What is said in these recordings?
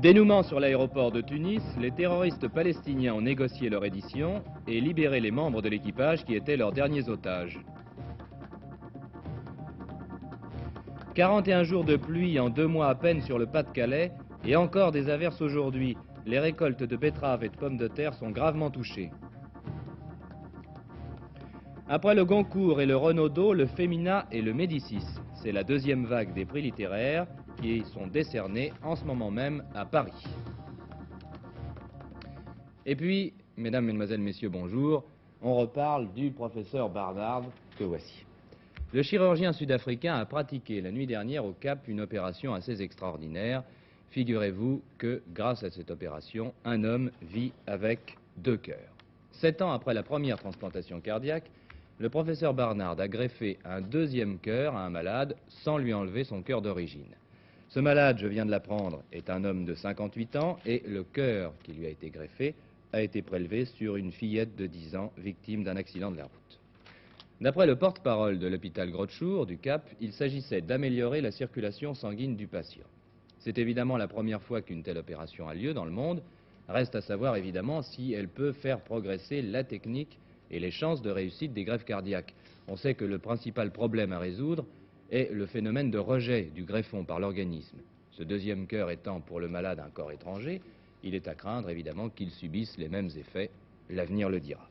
Dénouement sur l'aéroport de Tunis, les terroristes palestiniens ont négocié leur édition et libéré les membres de l'équipage qui étaient leurs derniers otages. 41 jours de pluie en 2 mois à peine sur le Pas-de-Calais et encore des averses aujourd'hui. Les récoltes de betteraves et de pommes de terre sont gravement touchées. Après le Goncourt et le Renaudot, le Femina et le Médicis. C'est la deuxième vague des prix littéraires qui sont décernés en ce moment même à Paris. Et puis, mesdames, mesdemoiselles, messieurs, bonjour, on reparle du professeur Barnard que voici. Le chirurgien sud-africain a pratiqué la nuit dernière au Cap une opération assez extraordinaire. Figurez-vous que, grâce à cette opération, un homme vit avec 2 cœurs. 7 ans après la première transplantation cardiaque, le professeur Barnard a greffé un 2e cœur à un malade sans lui enlever son cœur d'origine. Ce malade, je viens de l'apprendre, est un homme de 58 ans et le cœur qui lui a été greffé a été prélevé sur une fillette de 10 ans victime d'un accident de la route. D'après le porte-parole de l'hôpital Grotchour du Cap, il s'agissait d'améliorer la circulation sanguine du patient. C'est évidemment la première fois qu'une telle opération a lieu dans le monde. Reste à savoir évidemment si elle peut faire progresser la technique et les chances de réussite des greffes cardiaques. On sait que le principal problème à résoudre est le phénomène de rejet du greffon par l'organisme. Ce 2e cœur étant pour le malade un corps étranger, il est à craindre évidemment qu'il subisse les mêmes effets. L'avenir le dira.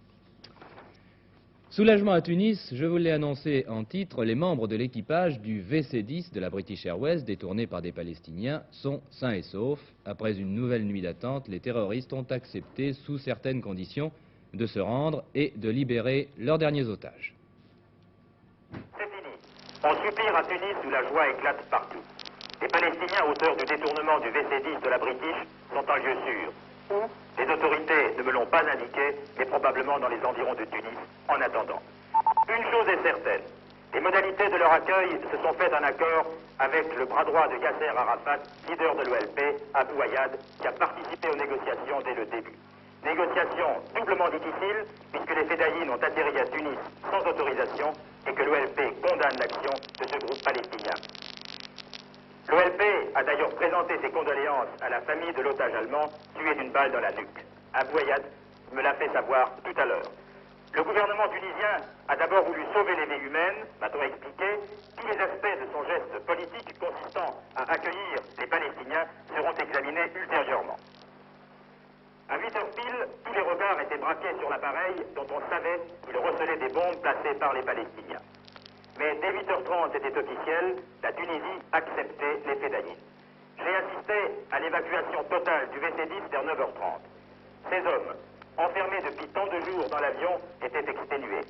Soulagement à Tunis, je vous l'ai annoncé en titre, les membres de l'équipage du VC-10 de la British Airways, détourné par des Palestiniens, sont sains et saufs. Après une nouvelle nuit d'attente, les terroristes ont accepté, sous certaines conditions, de se rendre et de libérer leurs derniers otages. C'est fini. On soupire à Tunis où la joie éclate partout. Les Palestiniens, auteurs du détournement du VC-10 de la British, sont en lieu sûr. Où? Les autorités ne me l'ont pas indiqué, mais probablement dans les environs de Tunis, en attendant. Une chose est certaine, les modalités de leur accueil se sont faites en accord avec le bras droit de Yasser Arafat, leader de l'OLP, Abou Ayad, qui a participé aux négociations dès le début. Négociations doublement difficiles, puisque les Fédayines ont atterri à Tunis sans autorisation et que l'OLP condamne l'action de ce groupe palestinien. L'OLP a d'ailleurs présenté ses condoléances à la famille de l'otage allemand tué d'une balle dans la nuque. Abou Ayad me l'a fait savoir tout à l'heure. Le gouvernement tunisien a d'abord voulu sauver les vies humaines, m'a-t-on expliqué. Tous les aspects de son geste politique consistant à accueillir les Palestiniens seront examinés ultérieurement. À 8h pile, tous les regards étaient braqués sur l'appareil dont on savait qu'il recelait des bombes placées par les Palestiniens. Mais dès 8h30, c'était officiel, la Tunisie acceptait les Fédayines. J'ai assisté à l'évacuation totale du VC-10 vers 9h30. Ces hommes, enfermés depuis tant de jours dans l'avion, étaient exténués.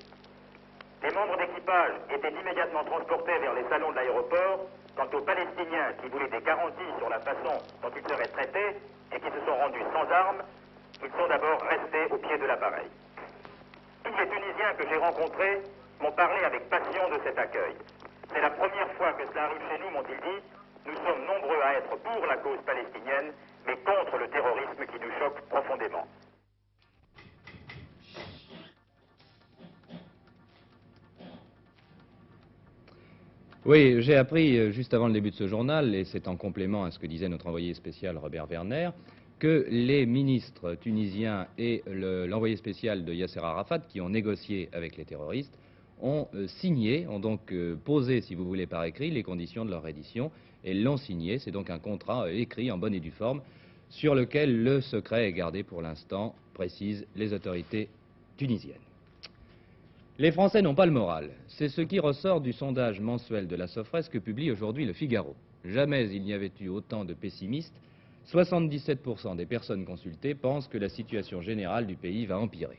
Les membres d'équipage étaient immédiatement transportés vers les salons de l'aéroport. Quant aux Palestiniens qui voulaient des garanties sur la façon dont ils seraient traités et qui se sont rendus sans armes, ils sont d'abord restés au pied de l'appareil. Tous les Tunisiens que j'ai rencontrés m'ont parlé avec passion de cet accueil. C'est la première fois que cela arrive chez nous, m'ont-ils dit. Nous sommes nombreux à être pour la cause palestinienne, mais contre le terrorisme qui nous choque profondément. Oui, j'ai appris juste avant le début de ce journal, et c'est en complément à ce que disait notre envoyé spécial Robert Werner, que les ministres tunisiens et l'envoyé spécial de Yasser Arafat, qui ont négocié avec les terroristes, ont signé, ont donc posé, si vous voulez, par écrit, les conditions de leur reddition, et l'ont signé. C'est donc un contrat écrit en bonne et due forme, sur lequel le secret est gardé pour l'instant, précisent les autorités tunisiennes. Les Français n'ont pas le moral. C'est ce qui ressort du sondage mensuel de la Sofres que publie aujourd'hui le Figaro. Jamais il n'y avait eu autant de pessimistes. 77% des personnes consultées pensent que la situation générale du pays va empirer.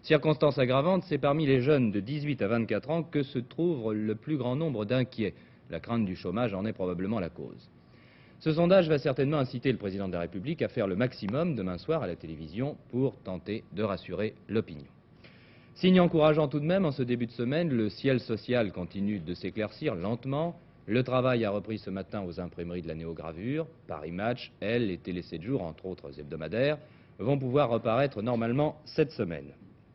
Circonstance aggravante, c'est parmi les jeunes de 18 à 24 ans que se trouve le plus grand nombre d'inquiets. La crainte du chômage en est probablement la cause. Ce sondage va certainement inciter le président de la République à faire le maximum demain soir à la télévision pour tenter de rassurer l'opinion. Signe encourageant tout de même, en ce début de semaine, le ciel social continue de s'éclaircir lentement. Le travail a repris ce matin aux imprimeries de la néogravure. Paris Match, Elle et Télé 7 jours, entre autres hebdomadaires, vont pouvoir reparaître normalement cette semaine.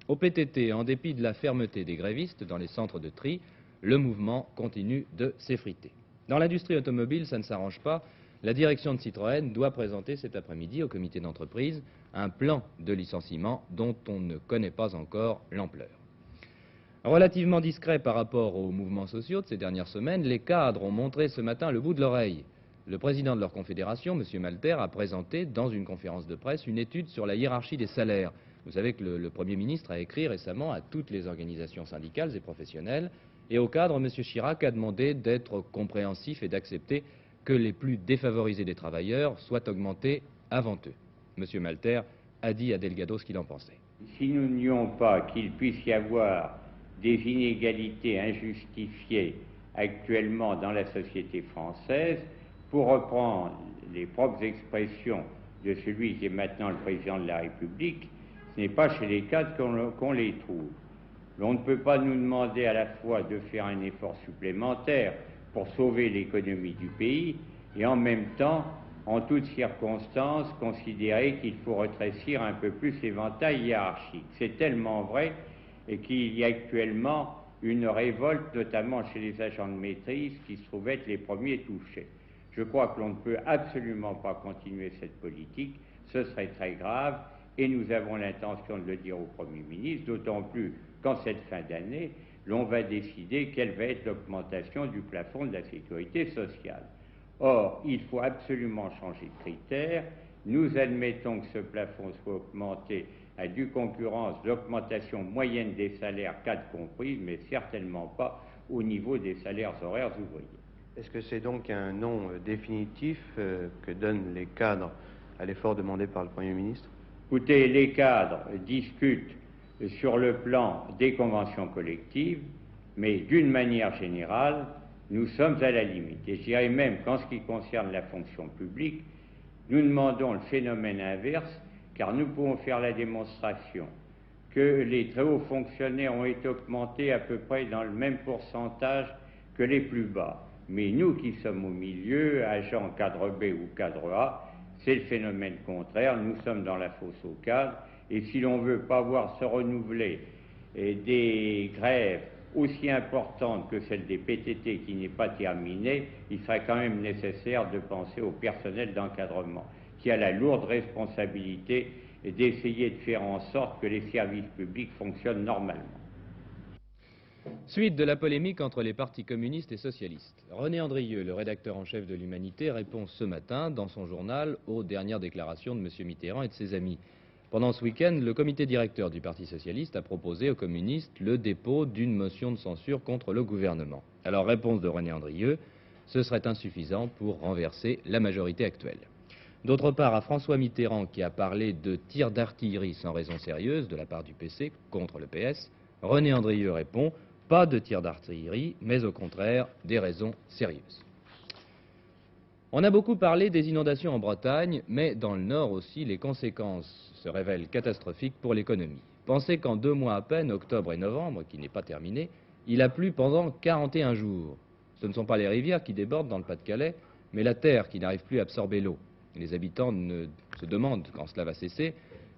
Au PTT, en dépit de la fermeté des grévistes dans les centres de tri, le mouvement continue de s'effriter. Dans l'industrie automobile, ça ne s'arrange pas. La direction de Citroën doit présenter cet après-midi au comité d'entreprise un plan de licenciement dont on ne connaît pas encore l'ampleur. Relativement discret par rapport aux mouvements sociaux de ces dernières semaines, les cadres ont montré ce matin le bout de l'oreille. Le président de leur confédération, M. Malter, a présenté dans une conférence de presse une étude sur la hiérarchie des salaires. Vous savez que le Premier ministre a écrit récemment à toutes les organisations syndicales et professionnelles, et aux cadres, M. Chirac a demandé d'être compréhensif et d'accepter que les plus défavorisés des travailleurs soient augmentés avant eux. M. Malter a dit à Delgado ce qu'il en pensait. Si nous ne nions pas qu'il puisse y avoir des inégalités injustifiées actuellement dans la société française, pour reprendre les propres expressions de celui qui est maintenant le président de la République, ce n'est pas chez les cadres qu'on les trouve. On ne peut pas nous demander à la fois de faire un effort supplémentaire pour sauver l'économie du pays et en même temps, en toutes circonstances, considérer qu'il faut rétrécir un peu plus l'éventail hiérarchique. C'est tellement vrai et qu'il y a actuellement une révolte, notamment chez les agents de maîtrise, qui se trouvent être les premiers touchés. Je crois que l'on ne peut absolument pas continuer cette politique, ce serait très grave, et nous avons l'intention de le dire au Premier ministre, d'autant plus qu'en cette fin d'année, l'on va décider quelle va être l'augmentation du plafond de la sécurité sociale. Or, il faut absolument changer de critère. Nous admettons que ce plafond soit augmenté à due concurrence l'augmentation moyenne des salaires, cadres compris, mais certainement pas au niveau des salaires horaires ouvriers. Est-ce que c'est donc un non définitif que donnent les cadres à l'effort demandé par le Premier ministre? Écoutez, les cadres discutent sur le plan des conventions collectives, mais d'une manière générale, nous sommes à la limite. Et je dirais même qu'en ce qui concerne la fonction publique, nous demandons le phénomène inverse, car nous pouvons faire la démonstration que les très hauts fonctionnaires ont été augmentés à peu près dans le même pourcentage que les plus bas. Mais nous qui sommes au milieu, agents cadre B ou cadre A, c'est le phénomène contraire, nous sommes dans la fosse aux cadres, et si l'on ne veut pas voir se renouveler des grèves aussi importante que celle des PTT qui n'est pas terminée, il serait quand même nécessaire de penser au personnel d'encadrement, qui a la lourde responsabilité d'essayer de faire en sorte que les services publics fonctionnent normalement. Suite de la polémique entre les partis communistes et socialistes. René Andrieux, le rédacteur en chef de l'Humanité, répond ce matin dans son journal aux dernières déclarations de M. Mitterrand et de ses amis. Pendant ce week-end, le comité directeur du Parti socialiste a proposé aux communistes le dépôt d'une motion de censure contre le gouvernement. Alors, réponse de René Andrieux, ce serait insuffisant pour renverser la majorité actuelle. D'autre part, à François Mitterrand, qui a parlé de tirs d'artillerie sans raison sérieuse de la part du PC contre le PS, René Andrieux répond « Pas de tirs d'artillerie, mais au contraire, des raisons sérieuses ». On a beaucoup parlé des inondations en Bretagne, mais dans le Nord aussi, les conséquences se révèlent catastrophiques pour l'économie. Pensez qu'en 2 mois à peine, octobre et novembre, qui n'est pas terminé, il a plu pendant 41 jours. Ce ne sont pas les rivières qui débordent dans le Pas-de-Calais, mais la terre qui n'arrive plus à absorber l'eau. Les habitants se demandent quand cela va cesser.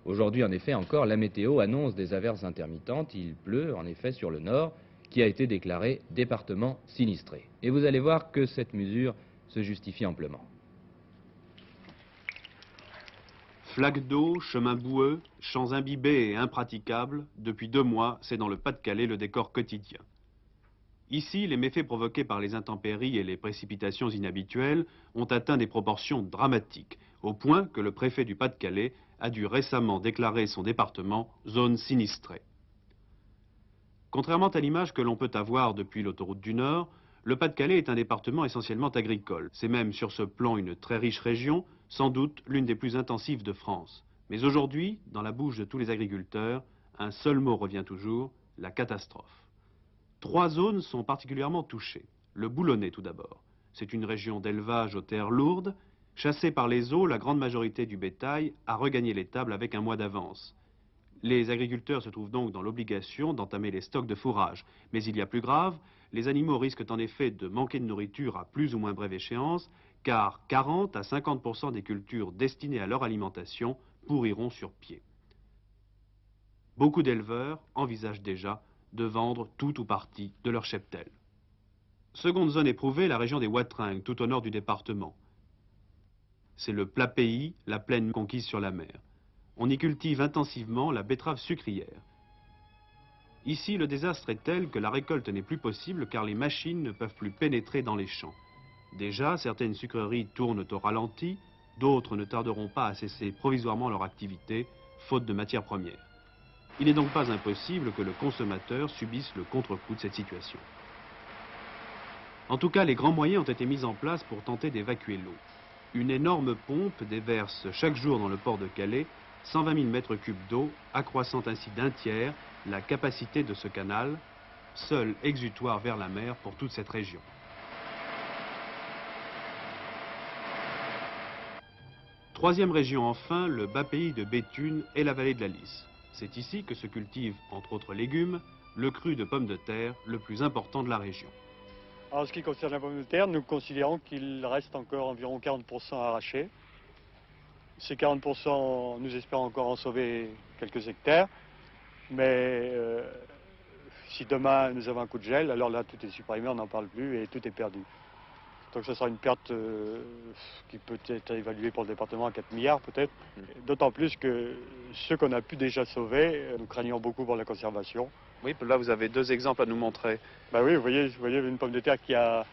Aujourd'hui, en effet, encore, la météo annonce des averses intermittentes. Il pleut, en effet, sur le Nord, qui a été déclaré département sinistré. Et vous allez voir que cette mesure se justifie amplement. Flaques d'eau, chemins boueux, champs imbibés et impraticables, depuis 2 mois, c'est dans le Pas-de-Calais le décor quotidien. Ici, les méfaits provoqués par les intempéries et les précipitations inhabituelles ont atteint des proportions dramatiques, au point que le préfet du Pas-de-Calais a dû récemment déclarer son département zone sinistrée. Contrairement à l'image que l'on peut avoir depuis l'autoroute du Nord, le Pas-de-Calais est un département essentiellement agricole. C'est même sur ce plan une très riche région, sans doute l'une des plus intensives de France. Mais aujourd'hui, dans la bouche de tous les agriculteurs, un seul mot revient toujours, la catastrophe. 3 zones sont particulièrement touchées. Le Boulonnais tout d'abord. C'est une région d'élevage aux terres lourdes. Chassée par les eaux, la grande majorité du bétail a regagné l'étable avec un mois d'avance. Les agriculteurs se trouvent donc dans l'obligation d'entamer les stocks de fourrage. Mais il y a plus grave, les animaux risquent en effet de manquer de nourriture à plus ou moins brève échéance, car 40 à 50% des cultures destinées à leur alimentation pourriront sur pied. Beaucoup d'éleveurs envisagent déjà de vendre tout ou partie de leur cheptel. Seconde zone éprouvée, la région des Watringues, tout au nord du département. c'est le plat pays, la plaine conquise sur la mer. On y cultive intensivement la betterave sucrière. Ici, le désastre est tel que la récolte n'est plus possible car les machines ne peuvent plus pénétrer dans les champs. Déjà, certaines sucreries tournent au ralenti, d'autres ne tarderont pas à cesser provisoirement leur activité, faute de matières premières. Il n'est donc pas impossible que le consommateur subisse le contre-coup de cette situation. En tout cas, les grands moyens ont été mis en place pour tenter d'évacuer l'eau. Une énorme pompe déverse chaque jour dans le port de Calais 120 000 mètres cubes d'eau, accroissant ainsi d'un tiers la capacité de ce canal, seul exutoire vers la mer pour toute cette région. Troisième région enfin, le bas pays de Béthune et la vallée de la Lys. C'est ici que se cultive, entre autres légumes, le cru de pommes de terre le plus important de la région. En ce qui concerne la pomme de terre, nous considérons qu'il reste encore environ 40% à arracher. Ces 40%, nous espérons encore en sauver quelques hectares. Mais si demain nous avons un coup de gel, alors là tout est supprimé, on n'en parle plus et tout est perdu. Donc ce sera une perte qui peut être évaluée pour le département à 4 milliards peut-être. D'autant plus que ceux qu'on a pu déjà sauver, nous craignons beaucoup pour la conservation. Oui, là vous avez deux exemples à nous montrer. Ben oui, vous voyez une pomme de terre qui a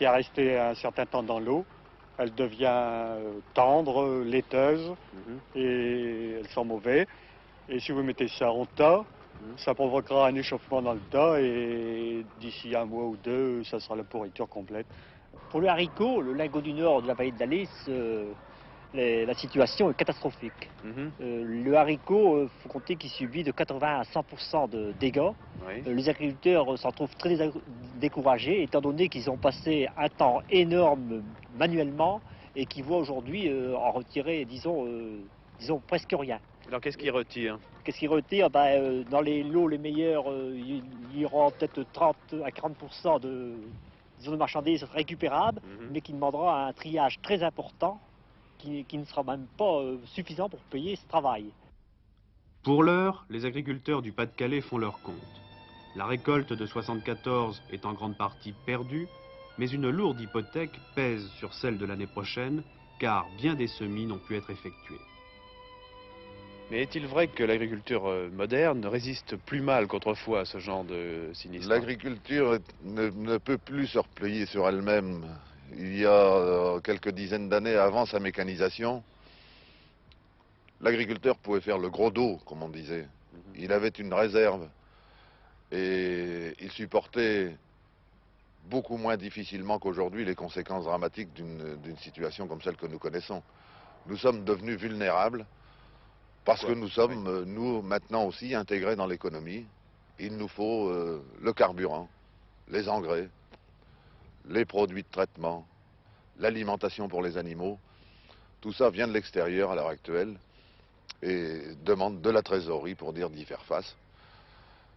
resté un certain temps dans l'eau. Elle devient tendre, laiteuse et elle sent mauvais. Et si vous mettez ça en tas, ça provoquera un échauffement dans le tas et d'ici un mois ou deux, ça sera la pourriture complète. Pour le haricot, le lingot du Nord de la vallée de la Lys, la situation est catastrophique. Le haricot, il faut compter qu'il subit de 80 à 100% de dégâts. Oui. Les agriculteurs s'en trouvent très découragés, étant donné qu'ils ont passé un temps énorme manuellement et qu'ils voient aujourd'hui en retirer, disons, presque rien. Alors qu'est-ce qu'ils retirent? Qu'est-ce qu'ils retirent? Dans les lots les meilleurs, il y aura peut-être 30 à 40% de marchandises récupérables, mais qui demandera un triage très important qui ne sera même pas suffisant pour payer ce travail. Pour l'heure, les agriculteurs du Pas-de-Calais font leur compte. La récolte de 74 est en grande partie perdue, mais une lourde hypothèque pèse sur celle de l'année prochaine, car bien des semis n'ont pu être effectués. Mais est-il vrai que l'agriculture moderne résiste plus mal qu'autrefois à ce genre de sinistre? L'agriculture ne peut plus se replier sur elle-même. Il y a quelques dizaines d'années avant sa mécanisation, l'agriculteur pouvait faire le gros dos, comme on disait. Il avait une réserve et il supportait beaucoup moins difficilement qu'aujourd'hui les conséquences dramatiques d'une situation comme celle que nous connaissons. Nous sommes devenus vulnérables parce que nous sommes, nous, maintenant aussi intégrés dans l'économie. Il nous faut le carburant, les engrais, les produits de traitement, l'alimentation pour les animaux. Tout ça vient de l'extérieur à l'heure actuelle et demande de la trésorerie pour d'y faire face.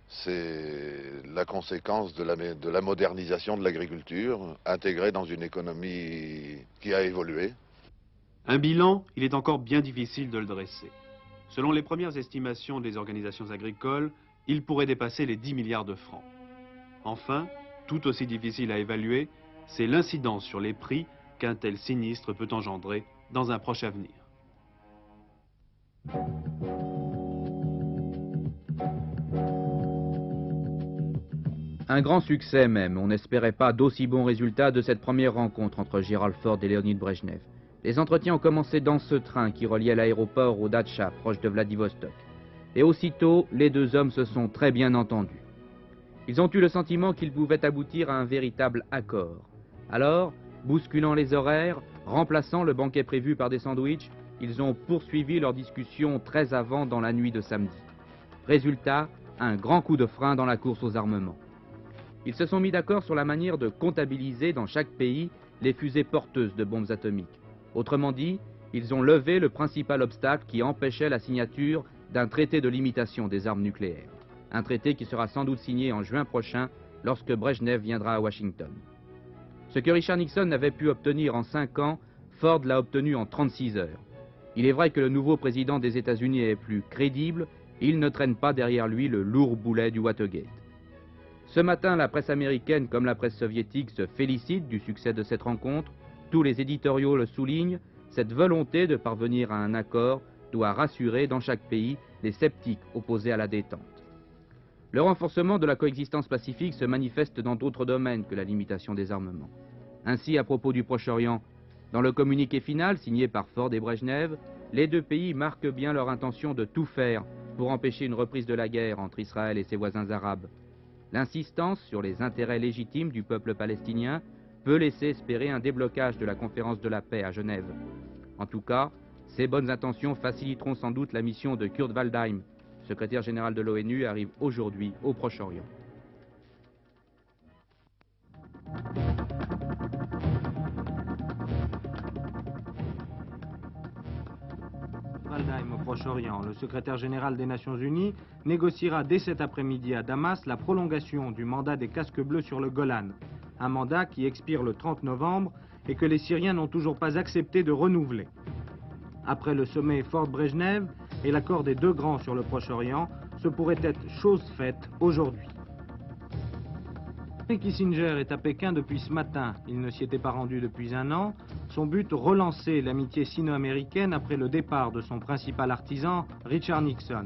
C'est la conséquence de la modernisation de l'agriculture, intégrée dans une économie qui a évolué. Un bilan, il est encore bien difficile de le dresser. Selon les premières estimations des organisations agricoles, il pourrait dépasser les 10 milliards de francs. Enfin, tout aussi difficile à évaluer, c'est l'incidence sur les prix qu'un tel sinistre peut engendrer dans un proche avenir. Un grand succès même, on n'espérait pas d'aussi bons résultats de cette première rencontre entre Gerald Ford et Léonid Brejnev. Les entretiens ont commencé dans ce train qui reliait l'aéroport au Datcha, proche de Vladivostok. Et aussitôt, les deux hommes se sont très bien entendus. Ils ont eu le sentiment qu'ils pouvaient aboutir à un véritable accord. Alors, bousculant les horaires, remplaçant le banquet prévu par des sandwichs, ils ont poursuivi leur discussion très avant dans la nuit de samedi. Résultat, un grand coup de frein dans la course aux armements. Ils se sont mis d'accord sur la manière de comptabiliser dans chaque pays les fusées porteuses de bombes atomiques. Autrement dit, ils ont levé le principal obstacle qui empêchait la signature d'un traité de limitation des armes nucléaires. Un traité qui sera sans doute signé en juin prochain lorsque Brejnev viendra à Washington. Ce que Richard Nixon n'avait pu obtenir en 5 ans, Ford l'a obtenu en 36 heures. Il est vrai que le nouveau président des États-Unis est plus crédible, il ne traîne pas derrière lui le lourd boulet du Watergate. Ce matin, la presse américaine comme la presse soviétique se félicite du succès de cette rencontre. Tous les éditoriaux le soulignent, Cette volonté de parvenir à un accord doit rassurer dans chaque pays les sceptiques opposés à la détente. Le renforcement de la coexistence pacifique se manifeste dans d'autres domaines que la limitation des armements. Ainsi, à propos du Proche-Orient, dans le communiqué final signé par Ford et Brejnev, les deux pays marquent bien leur intention de tout faire pour empêcher une reprise de la guerre entre Israël et ses voisins arabes. L'insistance sur les intérêts légitimes du peuple palestinien peut laisser espérer un déblocage de la conférence de la paix à Genève. En tout cas, ces bonnes intentions faciliteront sans doute la mission de Kurt Waldheim, secrétaire général de l'ONU, arrive aujourd'hui au Proche-Orient. Waldheim au Proche-Orient, le secrétaire général des Nations Unies négociera dès cet après-midi à Damas la prolongation du mandat des casques bleus sur le Golan, un mandat qui expire le 30 novembre et que les Syriens n'ont toujours pas accepté de renouveler. Après le sommet Ford-Brejnev et l'accord des deux grands sur le Proche-Orient, ce pourrait être chose faite aujourd'hui. Kissinger est à Pékin depuis ce matin. Il ne s'y était pas rendu depuis un an. Son but, relancer l'amitié sino-américaine après le départ de son principal artisan, Richard Nixon.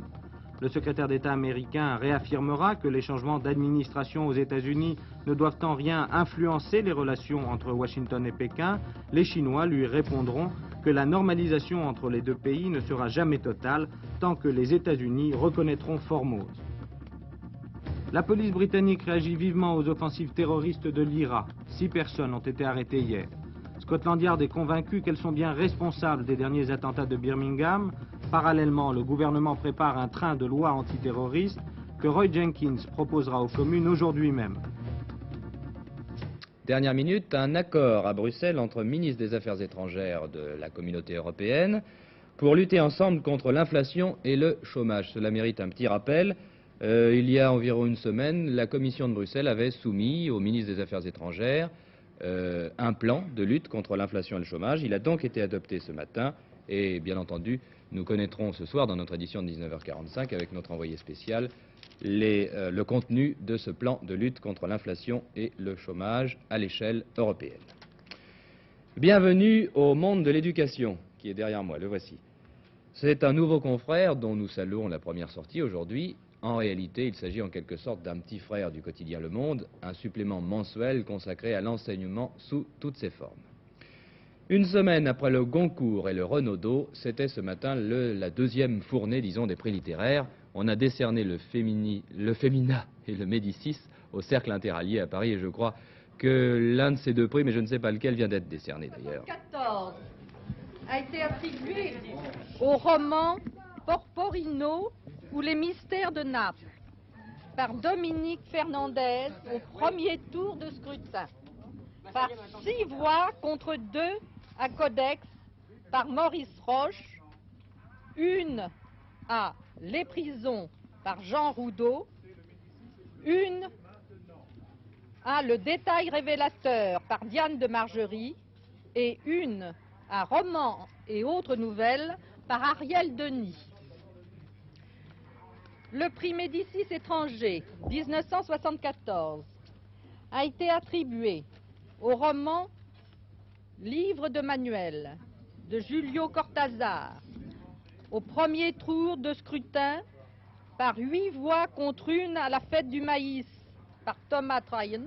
Le secrétaire d'État américain réaffirmera que les changements d'administration aux États-Unis ne doivent en rien influencer les relations entre Washington et Pékin. Les Chinois lui répondront que la normalisation entre les deux pays ne sera jamais totale tant que les États-Unis reconnaîtront Formose. La police britannique réagit vivement aux offensives terroristes de l'IRA. 6 personnes ont été arrêtées hier. Scotland Yard est convaincu qu'elles sont bien responsables des derniers attentats de Birmingham. Parallèlement, le gouvernement prépare un train de loi antiterroriste que Roy Jenkins proposera aux communes aujourd'hui même. Dernière minute, un accord à Bruxelles entre ministres des Affaires étrangères de la Communauté européenne pour lutter ensemble contre l'inflation et le chômage. Cela mérite un petit rappel. Il y a environ une semaine, la Commission de Bruxelles avait soumis au ministre des Affaires étrangères un plan de lutte contre l'inflation et le chômage. Il a donc été adopté ce matin et bien entendu, nous connaîtrons ce soir dans notre édition de 19h45 avec notre envoyé spécial le contenu de ce plan de lutte contre l'inflation et le chômage à l'échelle européenne. Bienvenue au monde de l'éducation qui est derrière moi, le voici. C'est un nouveau confrère dont nous saluons la première sortie aujourd'hui. En réalité, il s'agit en quelque sorte d'un petit frère du quotidien Le Monde, un supplément mensuel consacré à l'enseignement sous toutes ses formes. Une semaine après le Goncourt et le Renaudot, c'était ce matin la deuxième fournée, disons, des prix littéraires. On a décerné le Femina et le Médicis au Cercle Interallié à Paris, et je crois que l'un de ces deux prix, mais je ne sais pas lequel, vient d'être décerné d'ailleurs. 14 a été attribué au roman Porporino ou les mystères de Naples par Dominique Fernandez au premier tour de scrutin, par 6 voix contre 2 à Codex par Maurice Roche, 1 à Les prisons par Jean Roudot, 1 à Le détail révélateur par Diane de Margerie et 1 à Romans et autres nouvelles par Ariel Denis. Le prix Médicis étranger 1974 a été attribué au roman Livre de Manuel de Julio Cortázar au premier tour de scrutin par 8 voix contre 1 à La fête du maïs par Thomas Tryon,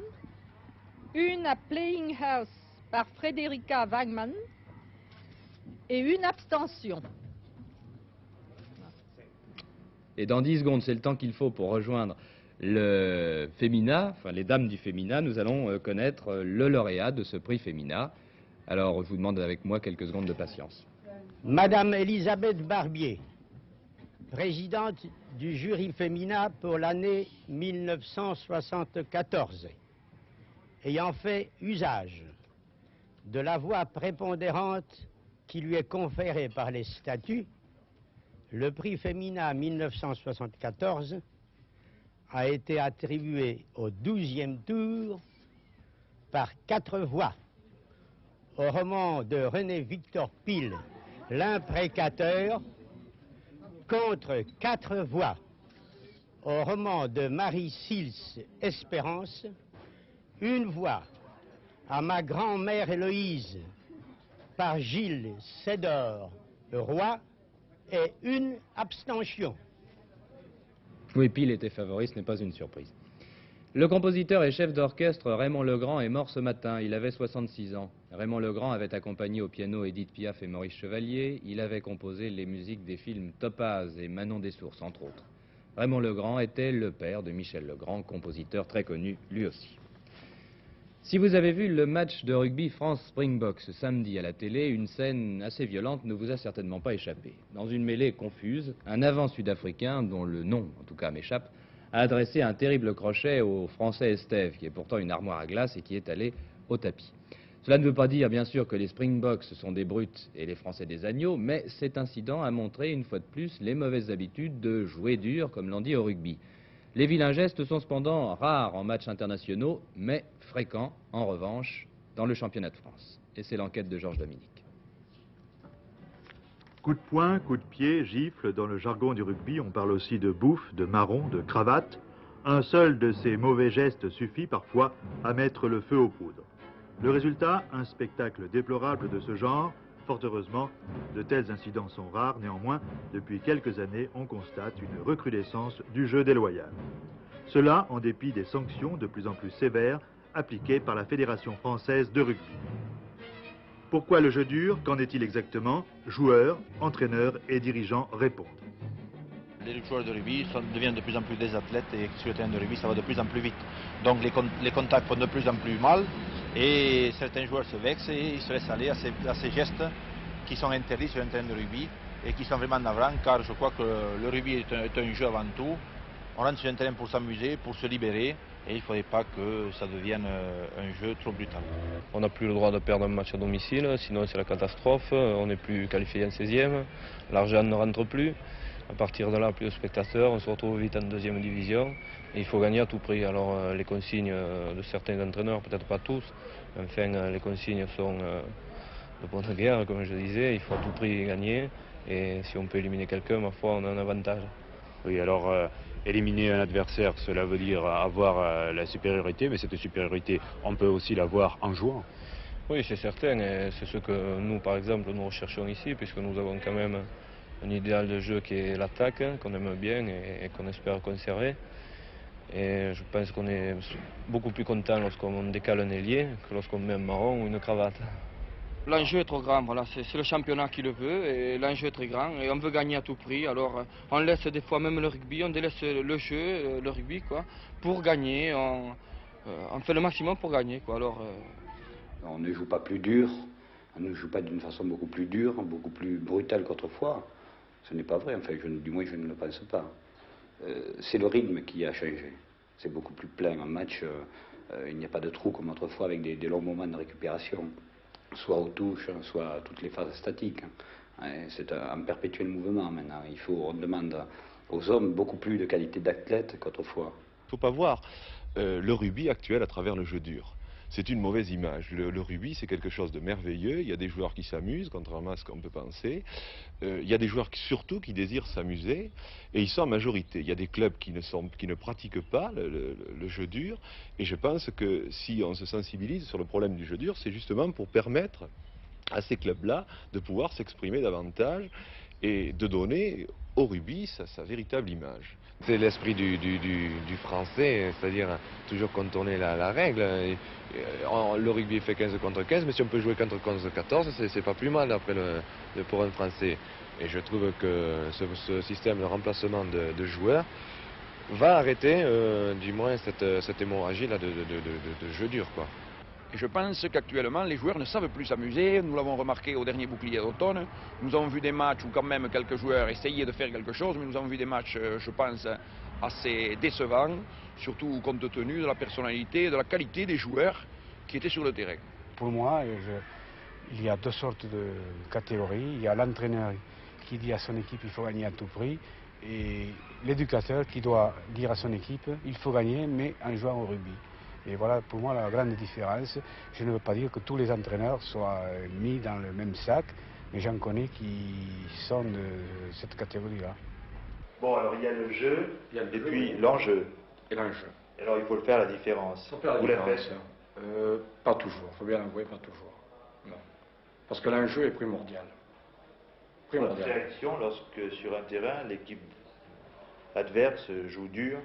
1 à Playing House par Frederica Wagman et 1 abstention. Et dans 10 secondes, c'est le temps qu'il faut pour rejoindre le Femina, enfin les dames du Femina. Nous allons connaître le lauréat de ce prix Femina. Alors, je vous demande avec moi quelques secondes de patience. Madame Elisabeth Barbier, présidente du jury Femina pour l'année 1974, ayant fait usage de la voix prépondérante qui lui est conférée par les statuts, le prix Femina 1974 a été attribué au 12e tour par 4 voix au roman de René-Victor Pile, L'imprécateur, contre 4 voix au roman de Marie Sils, Espérance, 1 voix à Ma grand-mère Héloïse, par Gilles Sédor Roy et une abstention. Oui, Pile était favori, ce n'est pas une surprise. Le compositeur et chef d'orchestre Raymond Legrand est mort ce matin, il avait 66 ans. Raymond Legrand avait accompagné au piano Édith Piaf et Maurice Chevalier, il avait composé les musiques des films Topaz et Manon des Sources, entre autres. Raymond Legrand était le père de Michel Legrand, compositeur très connu lui aussi. Si vous avez vu le match de rugby France-Springboks ce samedi à la télé, une scène assez violente ne vous a certainement pas échappé. Dans une mêlée confuse, un avant sud-africain, dont le nom en tout cas m'échappe, a adressé un terrible crochet au Français Estève, qui est pourtant une armoire à glace et qui est allé au tapis. Cela ne veut pas dire, bien sûr, que les Springboks sont des brutes et les Français des agneaux, mais cet incident a montré, une fois de plus, les mauvaises habitudes de jouer dur, comme l'on dit au rugby. Les vilains gestes sont cependant rares en matchs internationaux, mais fréquents, en revanche, dans le championnat de France. Et c'est l'enquête de Georges Dominique. Coup de poing, coup de pied, gifle, dans le jargon du rugby, on parle aussi de bouffe, de marron, de cravate. Un seul de ces mauvais gestes suffit parfois à mettre le feu aux poudres. Le résultat, un spectacle déplorable de ce genre. Fort heureusement, de tels incidents sont rares. Néanmoins, depuis quelques années, on constate une recrudescence du jeu déloyal. Cela en dépit des sanctions de plus en plus sévères appliquées par la Fédération française de rugby. Pourquoi le jeu dur? Qu'en est-il exactement? Joueurs, entraîneurs et dirigeants répondent. Les joueurs de rugby deviennent de plus en plus des athlètes et sur le terrain de rugby, ça va de plus en plus vite. Donc les contacts font de plus en plus mal et certains joueurs se vexent et ils se laissent aller à ces gestes qui sont interdits sur un terrain de rugby et qui sont vraiment navrants car je crois que le rugby est un jeu avant tout. On rentre sur un terrain pour s'amuser, pour se libérer et il ne faudrait pas que ça devienne un jeu trop brutal. On n'a plus le droit de perdre un match à domicile, sinon c'est la catastrophe. On n'est plus qualifié en 16e, l'argent ne rentre plus. À partir de là, plus de spectateurs, on se retrouve vite en deuxième division. Et il faut gagner à tout prix. Alors les consignes de certains entraîneurs, peut-être pas tous, enfin les consignes sont de bonne guerre, comme je disais. Il faut à tout prix gagner. Et si on peut éliminer quelqu'un, ma foi, on a un avantage. Oui, alors éliminer un adversaire, cela veut dire avoir la supériorité, mais cette supériorité, on peut aussi l'avoir en jouant. Oui, c'est certain. Et c'est ce que nous, par exemple, nous recherchons ici, puisque nous avons quand même un idéal de jeu qui est l'attaque, qu'on aime bien et qu'on espère conserver. Et je pense qu'on est beaucoup plus content lorsqu'on décale un ailier que lorsqu'on met un marron ou une cravate. L'enjeu est trop grand, voilà, c'est le championnat qui le veut et l'enjeu est très grand et on veut gagner à tout prix. Alors on laisse des fois même le rugby, on délaisse le jeu, le rugby quoi, pour gagner. On fait le maximum pour gagner quoi. Alors, on ne joue pas plus dur, on ne joue pas d'une façon beaucoup plus dure, beaucoup plus brutale qu'autrefois. Ce n'est pas vrai, enfin, du moins je ne le pense pas. C'est le rythme qui a changé. C'est beaucoup plus plein. En match, il n'y a pas de trou comme autrefois avec des longs moments de récupération, soit aux touches, soit à toutes les phases statiques. C'est un perpétuel mouvement maintenant. On demande aux hommes beaucoup plus de qualité d'athlète qu'autrefois. Il ne faut pas voir le rugby actuel à travers le jeu dur. C'est une mauvaise image. Le rugby, c'est quelque chose de merveilleux. Il y a des joueurs qui s'amusent, contrairement à ce qu'on peut penser. Il y a des joueurs surtout qui désirent s'amuser, et ils sont en majorité. Il y a des clubs qui ne pratiquent pas le jeu dur, et je pense que si on se sensibilise sur le problème du jeu dur, c'est justement pour permettre à ces clubs-là de pouvoir s'exprimer davantage et de donner au rugby sa véritable image. C'est l'esprit du français, c'est-à-dire toujours contourner la règle. Le rugby fait 15 contre 15, mais si on peut jouer contre 14, c'est pas plus mal pour un français. Et je trouve que ce système de remplacement de joueurs va arrêter du moins cette hémorragie-là de jeu dur, quoi. Et je pense qu'actuellement, les joueurs ne savent plus s'amuser. Nous l'avons remarqué au dernier bouclier d'automne. Nous avons vu des matchs où quand même quelques joueurs essayaient de faire quelque chose, mais nous avons vu des matchs, je pense, assez décevants, surtout compte tenu de la personnalité et de la qualité des joueurs qui étaient sur le terrain. Pour moi, il y a deux sortes de catégories. Il y a l'entraîneur qui dit à son équipe qu'il faut gagner à tout prix, et l'éducateur qui doit dire à son équipe il faut gagner, mais en jouant au rugby. Et voilà pour moi la grande différence. Je ne veux pas dire que tous les entraîneurs soient mis dans le même sac, mais j'en connais qui sont de cette catégorie-là. Bon, alors il y a le jeu, et puis l'enjeu. Et l'enjeu. Alors il faut le faire la différence. Il faut faire la Vous différence. la faites? Pas toujours, il faut bien l'avouer, pas toujours. Non. Parce que l'enjeu est primordial. Votre réaction lorsque sur un terrain, l'équipe adverse joue dur?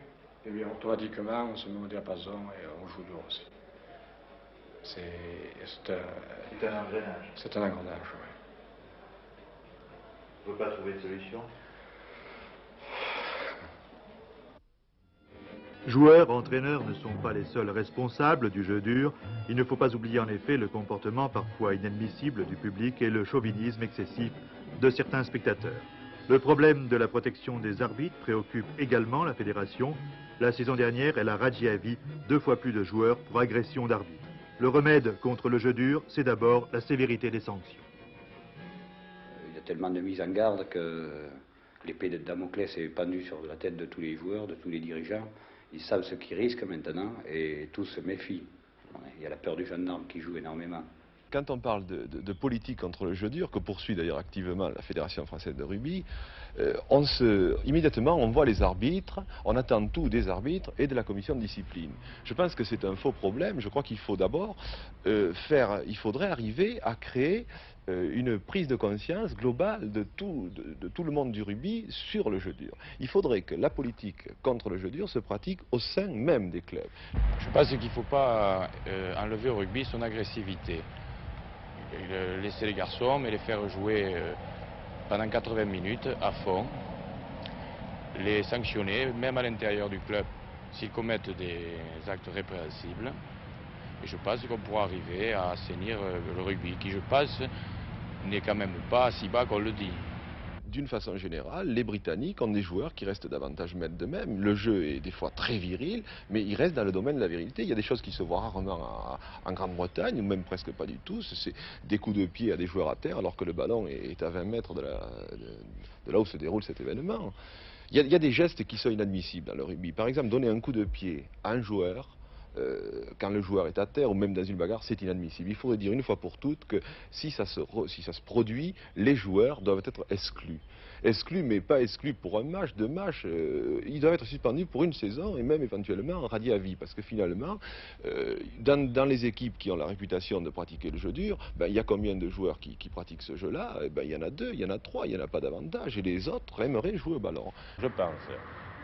Eh bien, automatiquement, on se met au diapason et on joue dur aussi. C'est un engrenage. C'est un engrenage, oui. Vous ne pouvez pas trouver de solution? Joueurs, entraîneurs ne sont pas les seuls responsables du jeu dur. Il ne faut pas oublier en effet le comportement parfois inadmissible du public et le chauvinisme excessif de certains spectateurs. Le problème de la protection des arbitres préoccupe également la fédération. La saison dernière, elle a radié à vie 2 fois plus de joueurs pour agression d'arbitres. Le remède contre le jeu dur, c'est d'abord la sévérité des sanctions. Il y a tellement de mises en garde que l'épée de Damoclès est pendue sur la tête de tous les joueurs, de tous les dirigeants. Ils savent ce qu'ils risquent maintenant et tous se méfient. Il y a la peur du gendarme qui joue énormément. Quand on parle de politique contre le jeu dur, que poursuit d'ailleurs activement la Fédération française de rugby, immédiatement on voit les arbitres, on attend tout des arbitres et de la commission de discipline. Je pense que c'est un faux problème. Je crois qu'il faut d'abord il faudrait arriver à créer une prise de conscience globale de tout le monde du rugby sur le jeu dur. Il faudrait que la politique contre le jeu dur se pratique au sein même des clubs. Je pense qu'il ne faut pas enlever au rugby son agressivité. Laisser les garçons, mais les faire jouer pendant 80 minutes à fond, les sanctionner, même à l'intérieur du club, s'ils commettent des actes répréhensibles. Et je pense qu'on pourra arriver à assainir le rugby, qui je pense n'est quand même pas si bas qu'on le dit. D'une façon générale, les Britanniques ont des joueurs qui restent davantage maîtres d'eux-mêmes. Le jeu est des fois très viril, mais il reste dans le domaine de la virilité. Il y a des choses qui se voient rarement en Grande-Bretagne, ou même presque pas du tout. C'est des coups de pied à des joueurs à terre, alors que le ballon est à 20 mètres de là où se déroule cet événement. Il y a des gestes qui sont inadmissibles dans le rugby. Par exemple, donner un coup de pied à un joueur, quand le joueur est à terre ou même dans une bagarre, c'est inadmissible. Il faudrait dire une fois pour toutes que si ça se produit, les joueurs doivent être exclus. Exclus, mais pas exclus pour un match, 2 matchs. Ils doivent être suspendus pour une saison et même éventuellement radiés à vie. Parce que finalement, dans les équipes qui ont la réputation de pratiquer le jeu dur, il y a combien de joueurs qui pratiquent ce jeu-là? Il y en a 2, il y en a 3, il n'y en a pas davantage. Et les autres aimeraient jouer au ballon. Je pense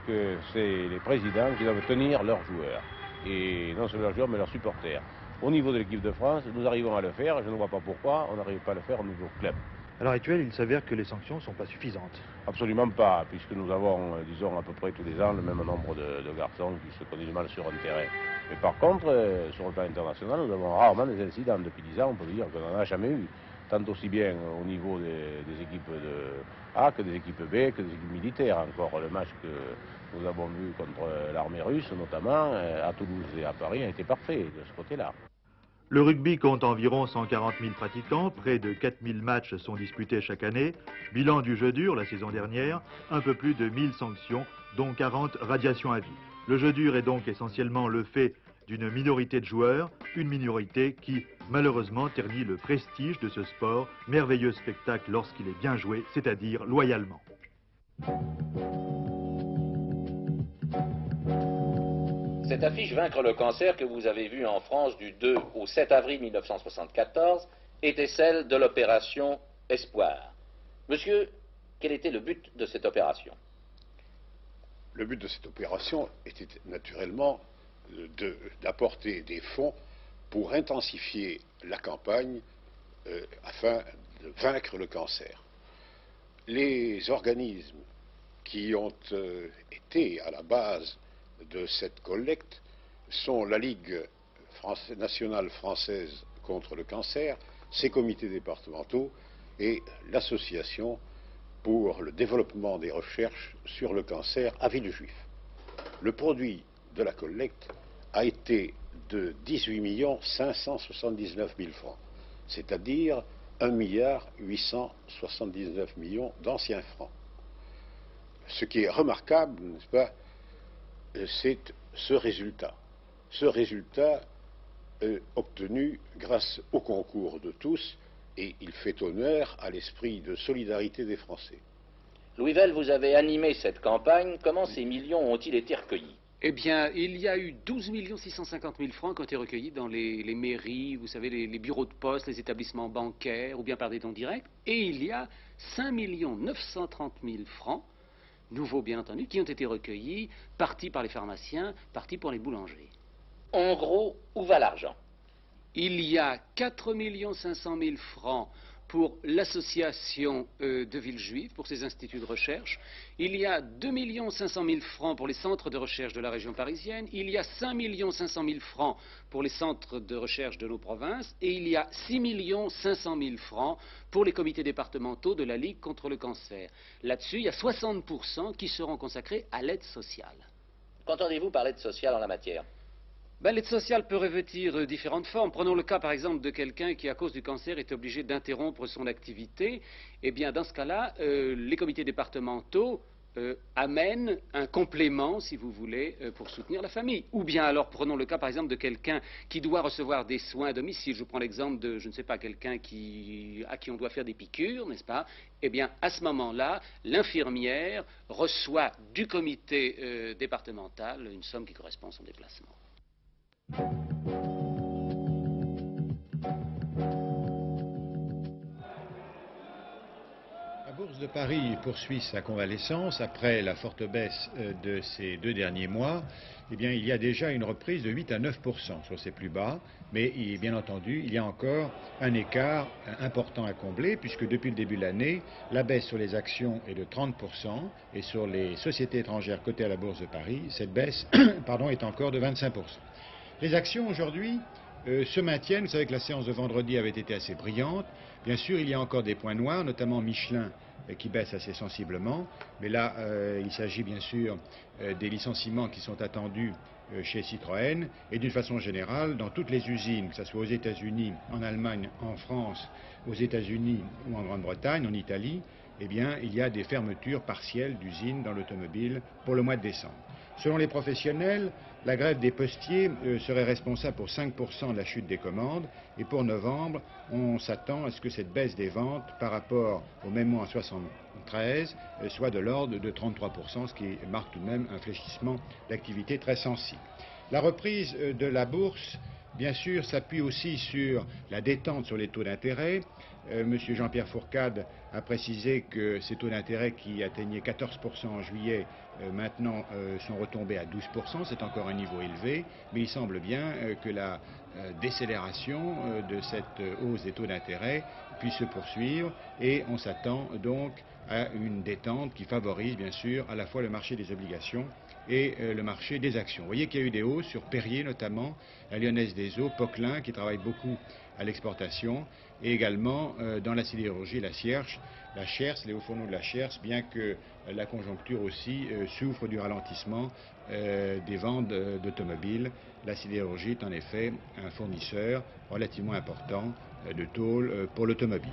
que c'est les présidents qui doivent tenir leurs joueurs. Et non seulement leurs joueurs, mais leurs supporters. Au niveau de l'équipe de France, nous arrivons à le faire. Je ne vois pas pourquoi on n'arrive pas à le faire au niveau club. À l'heure actuelle, il s'avère que les sanctions ne sont pas suffisantes. Absolument pas, puisque nous avons, disons, à peu près tous les ans, le même nombre de garçons qui se conduisent mal sur un terrain. Mais par contre, sur le plan international, nous avons rarement des incidents. Depuis 10 ans, on peut dire qu'on n'en a jamais eu. Tant aussi bien au niveau des équipes de A que des équipes B, que des équipes militaires. Encore le match que nous avons vu contre l'armée russe, notamment à Toulouse et à Paris, a été parfait de ce côté-là. Le rugby compte environ 140 000 pratiquants, près de 4 000 matchs sont disputés chaque année. Bilan du jeu dur la saison dernière, un peu plus de 1000 sanctions, dont 40 radiations à vie. Le jeu dur est donc essentiellement le fait d'une minorité de joueurs, une minorité qui, malheureusement, ternit le prestige de ce sport, merveilleux spectacle lorsqu'il est bien joué, c'est-à-dire loyalement. Cette affiche Vaincre le cancer que vous avez vue en France du 2 au 7 avril 1974 était celle de l'opération Espoir. Monsieur, quel était le but de cette opération? Le but de cette opération était naturellement d'apporter des fonds pour intensifier la campagne afin de vaincre le cancer. Les organismes qui ont été à la base de cette collecte sont la Ligue nationale française contre le cancer, ses comités départementaux et l'association pour le développement des recherches sur le cancer à Villejuif. Le produit de la collecte a été de 18 579 000 francs, c'est-à-dire 1 879 000 000 d'anciens francs. Ce qui est remarquable, n'est-ce pas, c'est ce résultat. Ce résultat obtenu grâce au concours de tous, et il fait honneur à l'esprit de solidarité des Français. Louis Vell, vous avez animé cette campagne. Comment ces millions ont-ils été recueillis? Eh bien, il y a eu 12 650 000 francs qui ont été recueillis dans les mairies, vous savez, les bureaux de poste, les établissements bancaires, ou bien par des dons directs. Et il y a 5 930 000 francs, nouveaux bien entendu, qui ont été recueillis, partis par les pharmaciens, partis pour les boulangers. En gros, où va l'argent? Il y a 4 500 000 francs pour l'association de villes juives, pour ses instituts de recherche. Il y a 2 500 000 francs pour les centres de recherche de la région parisienne. Il y a 5 500 000 francs pour les centres de recherche de nos provinces. Et il y a 6 500 000 francs pour les comités départementaux de la Ligue contre le cancer. Là-dessus, il y a 60% qui seront consacrés à l'aide sociale. Qu'entendez-vous par l'aide sociale en la matière? L'aide sociale peut revêtir différentes formes. Prenons le cas, par exemple, de quelqu'un qui, à cause du cancer, est obligé d'interrompre son activité. Eh bien, dans ce cas-là, les comités départementaux amènent un complément, si vous voulez, pour soutenir la famille. Ou bien alors, prenons le cas, par exemple, de quelqu'un qui doit recevoir des soins à domicile. Je prends l'exemple de, je ne sais pas, quelqu'un à qui on doit faire des piqûres, n'est-ce pas? Eh bien, à ce moment-là, l'infirmière reçoit du comité départemental une somme qui correspond à son déplacement. La Bourse de Paris poursuit sa convalescence après la forte baisse de ces 2 derniers mois. Eh bien, il y a déjà une reprise de 8 à 9% sur ses plus bas, mais bien entendu, il y a encore un écart important à combler, puisque depuis le début de l'année, la baisse sur les actions est de 30% et sur les sociétés étrangères cotées à la Bourse de Paris, cette baisse est encore de 25%. Les actions aujourd'hui se maintiennent. Vous savez que la séance de vendredi avait été assez brillante. Bien sûr, il y a encore des points noirs, notamment Michelin qui baisse assez sensiblement. Mais là, il s'agit bien sûr des licenciements qui sont attendus chez Citroën. Et d'une façon générale, dans toutes les usines, que ce soit aux États-Unis, en Allemagne, en France, aux États-Unis ou en Grande-Bretagne, en Italie, eh bien, il y a des fermetures partielles d'usines dans l'automobile pour le mois de décembre. Selon les professionnels, la grève des postiers serait responsable pour 5% de la chute des commandes. Et pour novembre, on s'attend à ce que cette baisse des ventes par rapport au même mois en 1973 soit de l'ordre de 33%, ce qui marque tout de même un fléchissement d'activité très sensible. La reprise de la bourse, bien sûr, s'appuie aussi sur la détente sur les taux d'intérêt. Monsieur Jean-Pierre Fourcade a précisé que ces taux d'intérêt qui atteignaient 14% en juillet, maintenant sont retombés à 12%. C'est encore un niveau élevé, mais il semble bien que la décélération de cette hausse des taux d'intérêt puisse se poursuivre et on s'attend donc à une détente qui favorise bien sûr à la fois le marché des obligations et le marché des actions. Vous voyez qu'il y a eu des hausses sur Perrier notamment, la Lyonnaise des Eaux, Poquelin qui travaille beaucoup à l'exportation et également dans la sidérurgie, la Cierche, les hauts fourneaux de la Cierche, bien que la conjoncture aussi souffre du ralentissement des ventes d'automobiles. La sidérurgie est en effet un fournisseur relativement important de tôle pour l'automobile.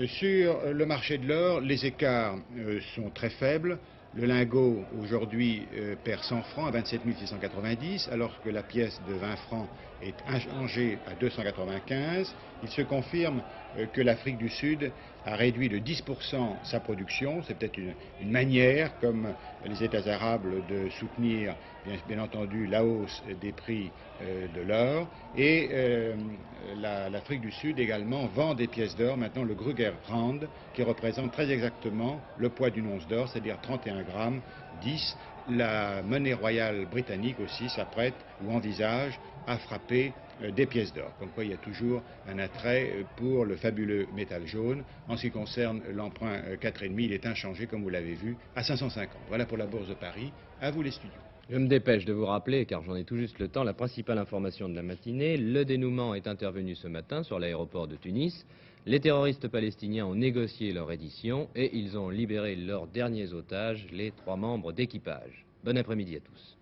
Sur le marché de l'or, les écarts sont très faibles. Le lingot, aujourd'hui, perd 100 francs à 27 690, alors que la pièce de 20 francs est échangée à 295. Il se confirme que l'Afrique du Sud a réduit de 10% sa production. C'est peut-être une manière, comme les États arabes, de soutenir, bien entendu, la hausse des prix de l'or. Et l'Afrique du Sud également vend des pièces d'or, maintenant le Kruger Rand, qui représente très exactement le poids d'une once d'or, c'est-à-dire 31 grammes 10. La monnaie royale britannique aussi s'apprête ou envisage à frapper des pièces d'or. Comme quoi il y a toujours un attrait pour le fabuleux métal jaune. En ce qui concerne l'emprunt 4,5, il est inchangé, comme vous l'avez vu, à 550. Voilà pour la Bourse de Paris. À vous les studios. Je me dépêche de vous rappeler, car j'en ai tout juste le temps, la principale information de la matinée. Le dénouement est intervenu ce matin sur l'aéroport de Tunis. Les terroristes palestiniens ont négocié leur reddition et ils ont libéré leurs derniers otages, les 3 membres d'équipage. Bon après-midi à tous.